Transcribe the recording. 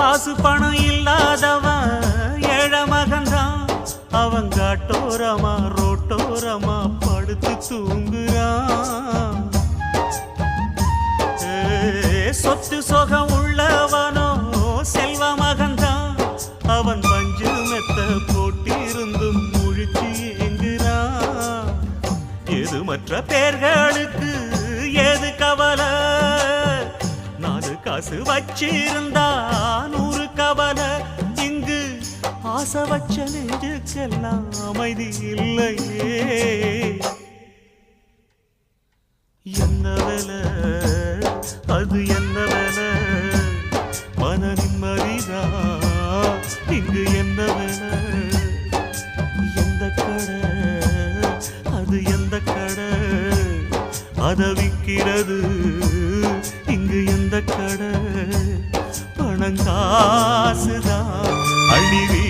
காசு பணம் இல்லாதவன் ஏழ மகன்தான். அவன் காட்டோரமா ரோட்டோரமா படுத்து தூங்குறான். சொத்து சொகம் உள்ளவனோ செல்வ மகன்தான். அவன் பஞ்சு மெத்த போட்டிருந்தும் முழிச்சு ஏங்குறான். எது மற்ற பேர்களுக்கு ஏது கவலை? 4 காசு வச்சிருந்தா 100 கவலை. இங்கு ஆசை வச்ச நெஞ்சுக்கெல்லாம் அமைதி இல்லையே. என்ன வேலை அது என்ன வேலை? மன நிம்மதிதான் இங்கு என்ன வேலை? எந்த கடை அது எந்த கடை? அதை விற்கிறது இங்கு எந்த கடை? பணங்காசுதான் அழிவி